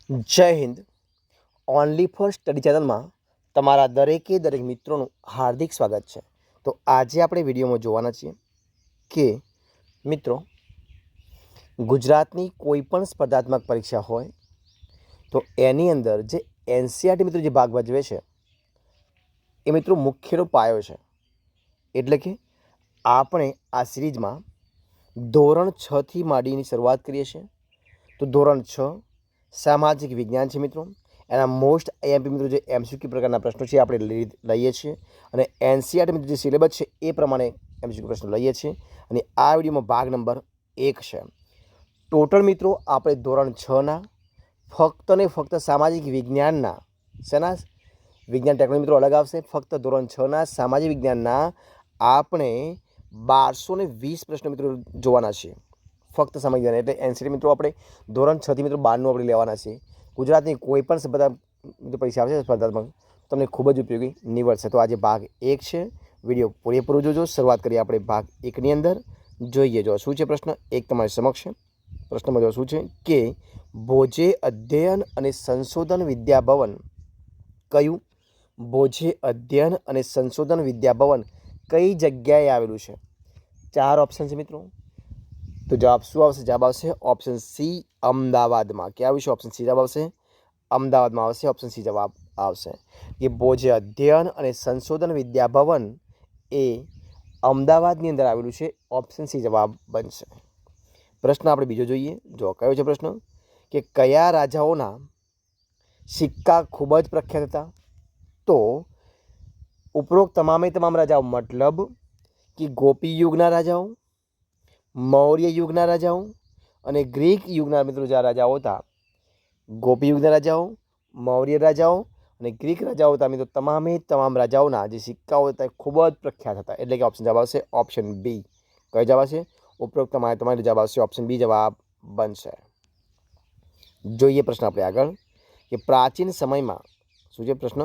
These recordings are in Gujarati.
જય હિન્દ. ઓનલી ફોર સ્ટડી ચેનલમાં તમારા દરેક મિત્રોનું હાર્દિક સ્વાગત છે. તો આજે આપણે વિડીયોમાં જોવાના છીએ કે મિત્રો, ગુજરાતની કોઈ પણ સ્પર્ધાત્મક પરીક્ષા હોય તો એની અંદર જે એનસીઆરટી મિત્રો જે ભાગ ભજવે છે એ મિત્રો મુખ્યનો પાયો છે. એટલે કે આપણે આ સિરીઝમાં ધોરણ 6થી માંડીની શરૂઆત કરીએ છીએ. તો ધોરણ 6 સામાજિક વિજ્ઞાન છે મિત્રો. એના મોસ્ટ આઈએમપી મિત્રો જે એમસીક્યુ પ્રકારના પ્રશ્નો છે આપણે લઈએ છીએ અને એનસીઆરટી મિત્રો જે સિલેબસ છે એ પ્રમાણે એમસીક્યુ પ્રશ્નો લઈએ છીએ. અને આ વિડીયોમાં ભાગ નંબર 1 છે. ટોટલ મિત્રો આપણે ધોરણ 6ના ફક્ત ને ફક્ત સામાજિક વિજ્ઞાનના શેના વિજ્ઞાન ટેકનોલોજી મિત્રો અલગ આવશે. ફક્ત ધોરણ 6ના સામાજિક વિજ્ઞાનના આપણે 1220 પ્રશ્નો મિત્રો જોવાના છે. ફક્ત સામાજિક વિજ્ઞાન એટલે એનસીઆરટી મિત્રો આપણે ધોરણ 6થી મિત્રો 12નું આપણે લેવાના છે. ગુજરાતની કોઈ પણ સ્પર્ધા પરીક્ષા આવશે સ્પર્ધાત્મક તમને ખૂબ જ ઉપયોગી નીવડશે. તો આજે ભાગ 1 છે. વિડીયો પૂરેપૂરો જોજો. શરૂઆત કરીએ આપણે ભાગ 1ની અંદર. જોઈએ જો શું છે પ્રશ્ન 1 તમારી સમક્ષ છે. પ્રશ્નમાં જો શું છે કે ભોજે અધ્યયન અને સંશોધન વિદ્યાભવન કયું ભોજે અધ્યયન અને સંશોધન વિદ્યાભવન કઈ જગ્યાએ આવેલું છે? 4 ઓપ્શન છે મિત્રો. તો જવાબ શું આવશે? જવાબ આવશે ઓપ્શન સી અમદાવાદમાં. ક્યાં આવશે? ઓપ્શન સી જવાબ આવશે અમદાવાદમાં આવશે. ઓપ્શન સી જવાબ આવશે કે ભોજે અધ્યયન અને સંશોધન વિદ્યાભવન એ અમદાવાદની અંદર આવેલું છે. ઓપ્શન સી જવાબ બનશે. પ્રશ્ન આપણે બીજો જોઈએ. જો કયો છે પ્રશ્ન કે કયા રાજાઓના સિક્કા ખૂબ જ પ્રખ્યાત હતા? તો ઉપરોક્ત તમામ રાજાઓ મતલબ કે ગોપી યુગના રાજાઓ, મૌર્ય યુગના રાજાઓ અને ગ્રીક યુગના મિત્રો જે રાજાઓ હતા, ગોપી યુગના રાજાઓ, મૌર્ય રાજાઓ અને ગ્રીક રાજાઓ હતા મિત્રો, તમામ રાજાઓના જે સિક્કાઓ હતા એ ખૂબ જ પ્રખ્યાત હતા. એટલે કે ઓપ્શન જવાબ આવશે ઓપ્શન બી. કયો જવાબ આવશે? ઉપરોક્ત તમારે જવાબ આવશે ઓપ્શન બી જવાબ બનશે. જોઈએ પ્રશ્ન આપણે આગળ કે પ્રાચીન સમયમાં શું છે પ્રશ્ન?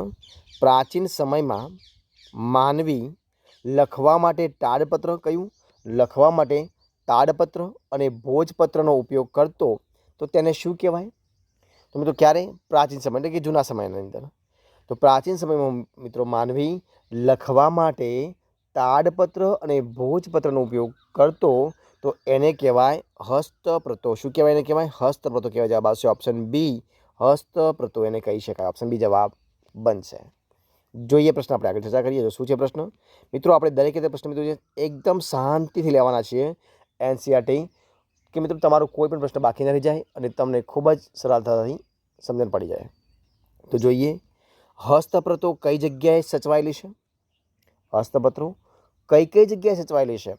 પ્રાચીન સમયમાં માનવી લખવા માટે તાડપત્ર કયું લખવા માટે તાડપત્ર અને ભોજપત્રનો ઉપયોગ કરતો તો તેને શું કહેવાય? તો મિત્રો ક્યારે? પ્રાચીન સમય એટલે કે જૂના સમયની અંદર. તો પ્રાચીન સમયમાં મિત્રો માનવી લખવા માટે તાડપત્ર અને ભોજપત્રનો ઉપયોગ કરતો તો એને કહેવાય હસ્તપ્રતો. શું કહેવાય? એને કહેવાય હસ્તપ્રતો કહેવાય. જવાબ આવશે ઓપ્શન બી હસ્તપ્રતો એને કહી શકાય. ઓપ્શન બી જવાબ બનશે. જોઈએ પ્રશ્ન આપણે આગળ ચર્ચા કરીએ. શું છે પ્રશ્ન મિત્રો? આપણે દરેકે પ્રશ્ન મિત્રો એકદમ શાંતિથી લેવાના છીએ એનસીઆરટી કે મિત્રો તમારો કોઈ પણ પ્રશ્ન બાકી ન રહી જાય અને તમને ખૂબ જ સરળતાથી સમજણ પડી જાય. તો જોઈએ હસ્તપ્રતો કઈ જગ્યાએ સચવાયેલી છે? હસ્તપત્રો કઈ જગ્યાએ સચવાયેલી છે?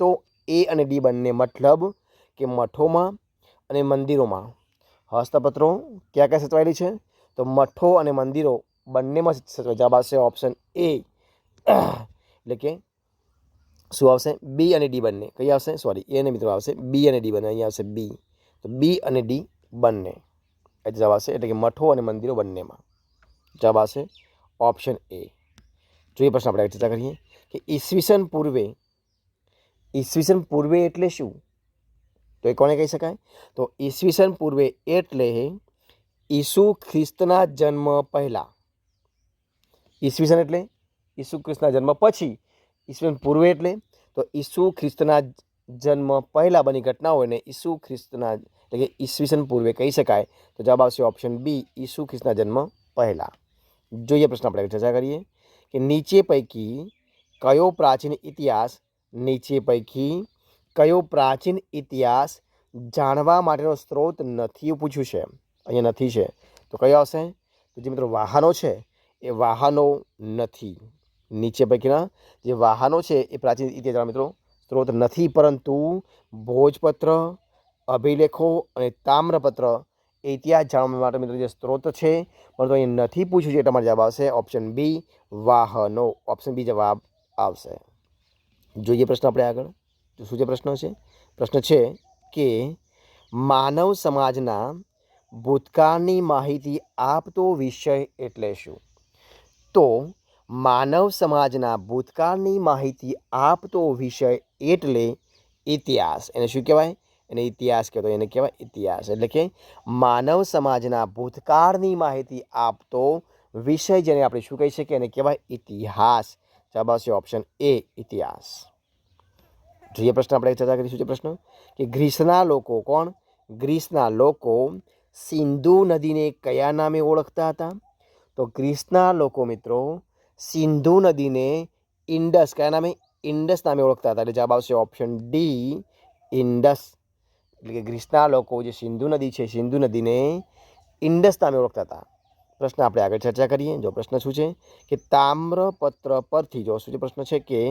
તો એ અને ડી બંને મતલબ કે મઠોમાં અને મંદિરોમાં. હસ્તપત્રો ક્યાં ક્યાં સચવાયેલી છે? તો મઠો અને મંદિરો બંનેમાં સચવાય. જવાબ આવશે ઓપ્શન એ. એટલે કે શું આવશે? બી અને ડી બંને. કઈ આવશે? સોરી એ અને મિત્રો આવશે બી અને ડી બંને. અહીંયા આવશે બી. તો બી અને ડી બંને એ જવાબ આવશે. એટલે કે મઠો અને મંદિરો બંનેમાં. જવાબ આવશે ઓપ્શન એ. જોઈએ પ્રશ્ન આપણે ચર્ચા કરીએ કે ઈસવીસન પૂર્વે એટલે શું? તો એ કોને કહી શકાય? તો ઈસવીસન પૂર્વે એટલે ઈસુ ખ્રિસ્તના જન્મ પહેલાં. ઈસવીસન એટલે ઈસુ ખ્રિસ્તના જન્મ પછી. ઈસવીસન પૂર્વે એટલે તો ઈસુ ખ્રિસ્તના જન્મ પહેલાં બની ઘટના હોય ને ઈસુ ખ્રિસ્તના એટલે કે ઈસવીસન પૂર્વે કહી શકાય. તો જવાબ આવશે ઓપ્શન બી ઈસુ ખ્રિસ્તના જન્મ પહેલાં. જોઈએ પ્રશ્ન આપણે ચર્ચા કરીએ કે નીચે પૈકી કયો પ્રાચીન ઇતિહાસ જાણવા માટેનો સ્ત્રોત નથી? પૂછ્યું છે અહીંયા નથી છે. તો કયો આવશે? તો જે મિત્રો વાહનો છે એ વાહનો નથી. નીચે પૈકીના જે વાહનો છે એ પ્રાચીન ઇતિહાસ મિત્રો સ્ત્રોત નથી, પરંતુ ભોજપત્ર, અભિલેખો અને તામ્રપત્ર એ ઇતિહાસ જાણવા માટે મિત્રો જે સ્ત્રોત છે પરંતુ અહીં નથી પૂછ્યું છે. તમારો જવાબ આવશે ઓપ્શન બી વાહનો. ઓપ્શન બી જવાબ આવશે. જોઈએ પ્રશ્ન આપણે આગળ. તો શું જે પ્રશ્ન છે? પ્રશ્ન છે કે માનવ સમાજના ભૂતકાળની માહિતી આપતો વિષય એટલે શું? તો માનવ સમાજના ભૂતકાળની માહિતી આપતો વિષય એટલે ઇતિહાસ. એને શું કહેવાય? એને ઇતિહાસ કહેતો, એને કહેવાય ઇતિહાસ. એટલે કે માનવ સમાજના ભૂતકાળની માહિતી આપતો વિષય જેને આપણે શું કહી શકીએ, એને કહેવાય ઇતિહાસ. જવાબ આવશે ઓપ્શન એ, ઇતિહાસ. જોઈએ પ્રશ્ન આપણે ચર્ચા કરીશું. જે પ્રશ્ન કે ગ્રીસના લોકો, કોણ? ગ્રીસના લોકો સિંધુ નદીને કયા નામે ઓળખતા હતા? તો ગ્રીસના લોકો મિત્રો સિંધુ નદીને ઇન્ડસ, કયા નામે? ઇન્ડસ નામે ઓળખતા હતા. એટલે જવાબ આવશે ઓપ્શન ડી, ઇન્ડસ. એટલે કે ગ્રીસના લોકો જે સિંધુ નદી છે, સિંધુ નદીને ઇન્ડસ નામે ઓળખતા હતા. પ્રશ્ન આપણે આગળ ચર્ચા કરીએ. જો પ્રશ્ન શું છે કે તામ્રપત્ર પરથી, જો શું છે પ્રશ્ન છે કે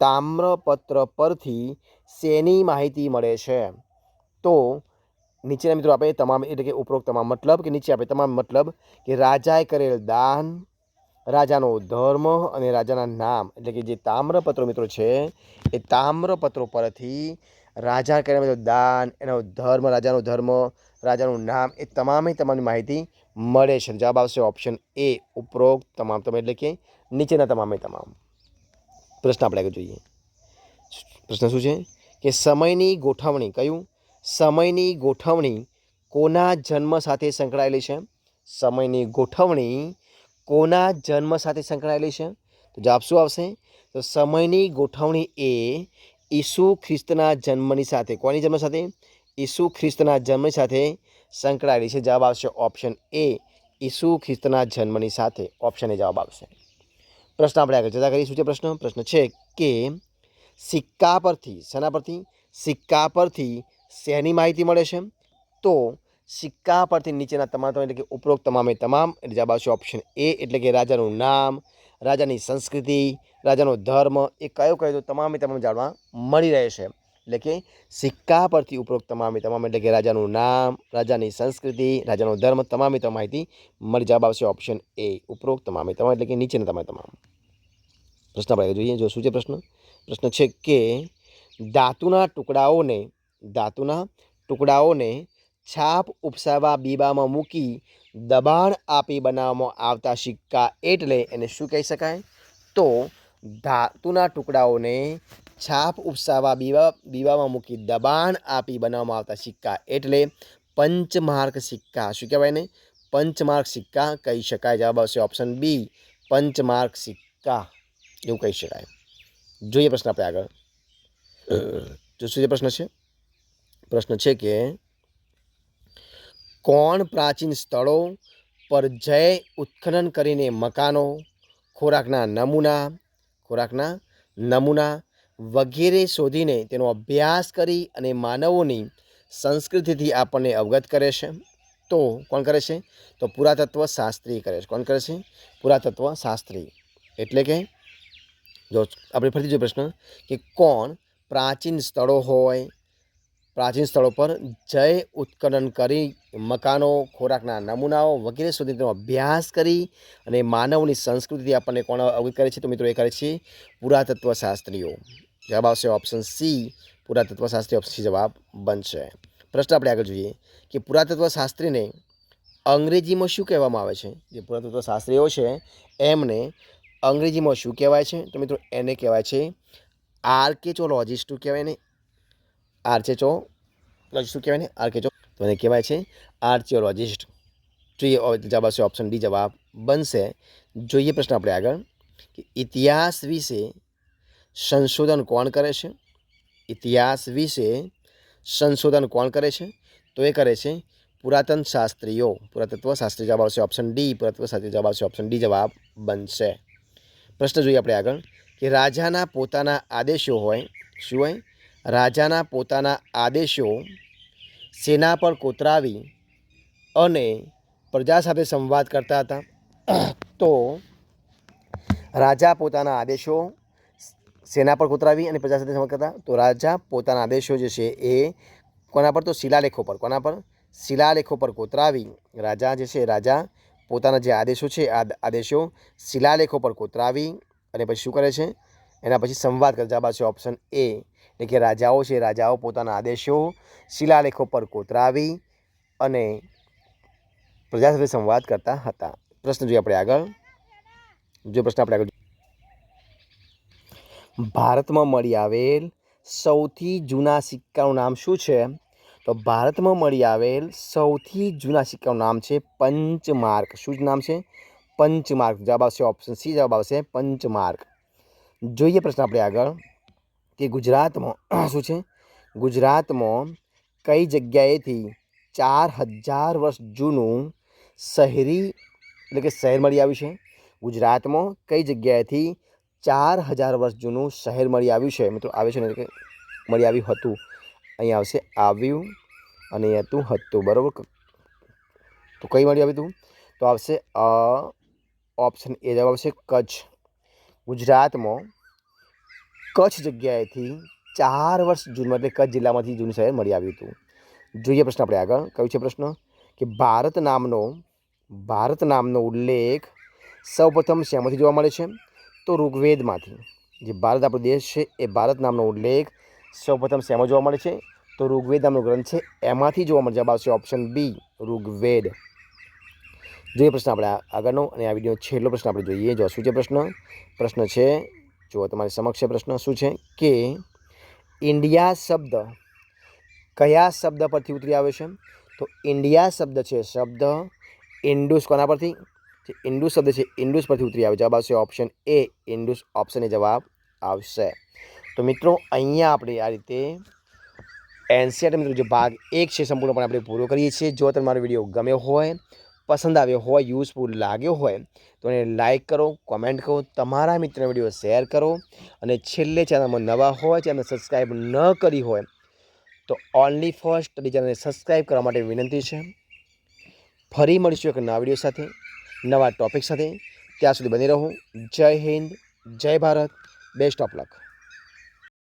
તામ્રપત્ર પરથી શેની માહિતી મળે છે? તો નીચેના મિત્રો આપણે તમામ, એટલે કે ઉપરોક્ત તમામ મતલબ, કે નીચે આપણે તમામ મતલબ કે રાજાએ કરેલ દાન, રાજાનો ધર્મ અને રાજાના નામ. એટલે કે જે તામ્રપત્રો મિત્રો છે એ તામ્રપત્રો પરથી રાજા કરેલ દાન, એનો ધર્મ, રાજાનો ધર્મ, રાજાનું નામ, એ તમામની માહિતી મળે છે. જવાબ આવશે ઓપ્શન એ, ઉપરોક્ત તમામ. એટલે કે નીચેના તમામ. પ્રશ્ન આપણે આગળ જોઈએ. પ્રશ્ન શું છે કે સમયની ગોઠવણી, કયું? સમયની ગોઠવણી કોના જન્મ સાથે સંકળાયેલી છે? સમયની ગોઠવણી કોના જન્મ સાથે સંકળાયેલી છે? તો જવાબ શું આવશે? તો સમયની ગોઠવણી એ ઈસુ ખ્રિસ્તના જન્મની સાથે, કોની જન્મ સાથે? ઈસુ ખ્રિસ્તના જન્મ સાથે સંકળાયેલી છે. જવાબ આવશે ઓપ્શન એ, ઈસુ ખ્રિસ્તના જન્મની સાથે. ઓપ્શન એ જવાબ આવશે. પ્રશ્ન આપણે આગળ ચર્ચા કરીશું. છે પ્રશ્ન છે કે સિક્કા પરથી, શેના પરથી? સિક્કા પરથી શેની માહિતી મળે છે? તો સિક્કા પરથી નીચેના તમામ, એટલે કે ઉપરોક્ત તમામે તમામ. એટલે જવાબ આવશે ઓપ્શન એ, એટલે કે રાજાનું નામ, રાજાની સંસ્કૃતિ, રાજાનો ધર્મ, એ કયો તો તમામે તમામ જાણવા મળી રહે છે. એટલે કે સિક્કા પરથી ઉપરોક્ત તમામે તમામ, એટલે કે રાજાનું નામ, રાજાની સંસ્કૃતિ, રાજાનો ધર્મ, તમામે તમામ માહિતી મળી. જવાબ આવશે ઓપ્શન એ, ઉપરોક્ત તમામે તમામ, એટલે કે નીચેના તમામ. પ્રશ્ન આપણે જોઈએ. જો શું છે પ્રશ્ન? પ્રશ્ન છે કે ધાતુના ટુકડાઓને છાપ ઉપસાવા બીબામાં મૂકી દબાણ આપી બનાવવામાં આવતા સિક્કા એટલે એને શું કહી શકાય? તો ધાતુના ટુકડાઓને છાપ ઉપસાવા બીબામાં મૂકી દબાણ આપી બનાવવામાં આવતા સિક્કા એટલે પંચમાર્ક સિક્કા. શું કહેવાય ને? પંચમાર્ક સિક્કા કહી શકાય. જવાબ આવશે ઓપ્શન બી, પંચમાર્ક સિક્કા એવું કહી શકાય. જોઈએ પ્રશ્ન આપણે આગળ. જો શું પ્રશ્ન છે? પ્રશ્ન છે કે કોણ પ્રાચીન સ્થળો પર જય ઉત્ખનન કરીને મકાનો, ખોરાકના નમૂના વગેરે શોધીને તેનો અભ્યાસ કરી અને માનવોની સંસ્કૃતિથી આપણને અવગત કરે છે? તો કોણ કરે છે? તો પુરાતત્વ શાસ્ત્રી કરે છે. કોણ કરે છે? પુરાતત્વ શાસ્ત્રી. એટલે કે જો આપણે ફરીથી જોઈએ પ્રશ્ન કે કોણ પ્રાચીન સ્થળો પર જય ઉત્ખનન કરી મકાનો, ખોરાકના નમૂનાઓ વગેરે સુધી તેનો અભ્યાસ કરી અને માનવની સંસ્કૃતિથી આપણને કોણ અવગત કરે છે? તો મિત્રો એ કરે છે પુરાતત્વ શાસ્ત્રીઓ. જવાબ આવશે ઓપ્શન સી, પુરાતત્વ શાસ્ત્રી. ઓપ્શન સી જવાબ બનશે. પ્રશ્ન આપણે આગળ જોઈએ કે પુરાતત્વ શાસ્ત્રીને અંગ્રેજીમાં શું કહેવામાં આવે છે? જે પુરાતત્વ શાસ્ત્રીઓ છે એમને અંગ્રેજીમાં શું કહેવાય છે? તો મિત્રો એને કહેવાય છે આર્કિયોલોજિસ્ટ. શું કહેવાય ને? આર્કિયોલોજિસ્ટ કહેવાય ને? તો એને કહેવાય છે આર્કિયોલોજિસ્ટ. જોઈએ જવાબ આવશે ઓપ્શન ડી જવાબ બનશે. જોઈએ પ્રશ્ન આપણે આગળ કે ઇતિહાસ વિશે સંશોધન કોણ કરે છે? ઇતિહાસ વિશે સંશોધન કોણ કરે છે? તો એ કરે છે પુરાતન શાસ્ત્રીઓ, પુરાતત્વ શાસ્ત્રી. જવાબ આવશે ઓપ્શન ડી, પુરાતત્વ શાસ્ત્રી. જવાબ આવશે ઓપ્શન ડી જવાબ બનશે. પ્રશ્ન જોઈએ આપણે આગળ કે રાજાના પોતાના આદેશો હોય. શું હોય? રાજાના પોતાના આદેશો સેના પર કોતરાવી અને પ્રજા સાથે સંવાદ કરતા હતા. તો રાજા પોતાના આદેશો સેના પર કોતરાવી અને પ્રજા સાથે સંવાદ કરતા. તો રાજા પોતાના આદેશો જે છે એ કોના પર? તો શિલાલેખો પર. કોના પર? શિલાલેખો પર કોતરાવી રાજા જે છે, રાજા પોતાના જે આદેશો છે આ આદેશો શિલાલેખો પર કોતરાવી અને પછી શું કરે છે? એના પછી સંવાદ કરે. જવાબ આવશે ઓપ્શન એ, એટલે કે રાજાઓ પોતાના આદેશો શિલાલેખો પર કોતરાવી અને પ્રજા સાથે સંવાદ કરતા હતા. પ્રશ્ન જોઈએ આપણે આગળ. ભારતમાં મળી આવેલ સૌથી જૂના સિક્કાનું નામ શું છે? તો ભારતમાં મળી આવેલ સૌથી જૂના સિક્કાનું નામ છે પંચમાર્ક. શું નામ છે? પંચમાર્ક. જવાબ આવશે ઓપ્શન સી, જવાબ આવશે પંચમાર્ક. જોઈએ પ્રશ્ન આપણે આગળ કે ગુજરાતમાં શું છે? ગુજરાતમાં કઈ જગ્યાએથી 4000 વર્ષ જૂનું શહેરી એટલે કે શહેર મળી આવ્યું છે? ગુજરાતમાં કઈ જગ્યાએથી 4000 વર્ષ જૂનું શહેર મળી આવ્યું છે? મિત્રો આવે છે ને કે મળી આવ્યું હતું. અહીંયા આવશે આવ્યું અને અહીંયા હતું. બરાબર. તો કઈ મળી આવ્યું હતું? તો આવશે ઓપ્શન એ, જવાબ આવશે કચ્છ. ગુજરાતમાં કચ્છ જગ્યાએથી 4 વર્ષ જૂનમાં એટલે કચ્છ જિલ્લામાંથી જૂનું શહેર મળી આવ્યું હતું. જોઈએ પ્રશ્ન આપણે આગળ. કયું છે પ્રશ્ન? કે ભારત નામનો ઉલ્લેખ સૌપ્રથમ શેમાંથી જોવા મળે છે? તો ઋગ્વેદમાંથી. જે ભારત આપણો દેશ છે એ ભારત નામનો ઉલ્લેખ સૌપ્રથમ શેમાં જોવા મળે છે? તો ઋગ્વેદ નામનો ગ્રંથ છે એમાંથી જોવા મળે. જવાબ આવશે ઓપ્શન બી, ઋગ્વેદ. જોઈએ પ્રશ્ન આપણે આગળનો, અને આ વિડીયો છેલ્લો પ્રશ્ન આપણે જોઈએ. જો શું છે પ્રશ્ન છે, જો તમારી સમક્ષ પ્રશ્ન શું છે કે ઇન્ડિયા શબ્દ કયા શબ્દ પરથી ઉતરી આવ્યો છે? તો ઇન્ડિયા શબ્દ છે શબ્દ ઇન્ડુસ. કોના પરથી? જે ઇન્ડુસ શબ્દ છે ઇન્ડુસ પરથી ઉતરી આવ્યો. જવાબ આવશે option A, Indus. Option A જવાબ આવશે. તો મિત્રો અહીંયા આપણે આ રીતે એનસીઈઆરટી મિત્રો જે ભાગ 1 છે સંપૂર્ણપણે આપણે પૂરો કરીએ છીએ. જો તમારો વિડીયો ગમ્યો હોય, પસંદ આવ્યો હોય, યુઝફુલ લાગ્યો હોય તો એને લાઇક કરો, કોમેન્ટ કરો, તમારા મિત્રને વિડીયો શેર કરો, અને છેલ્લે ચેનલમાં નવા હોય, ચેનલ સબસ્ક્રાઈબ ન કરી હોય તો ઓનલી ફોર સ્ટડી ચેનલને સબસ્ક્રાઈબ કરવા માટે વિનંતી છે. ફરી મળીશું એક નવા વિડીયો સાથે, નવા ટોપિક સાથે. ત્યાં સુધી બની રહો. જય હિન્દ, જય ભારત, બેસ્ટ ઓફ લક.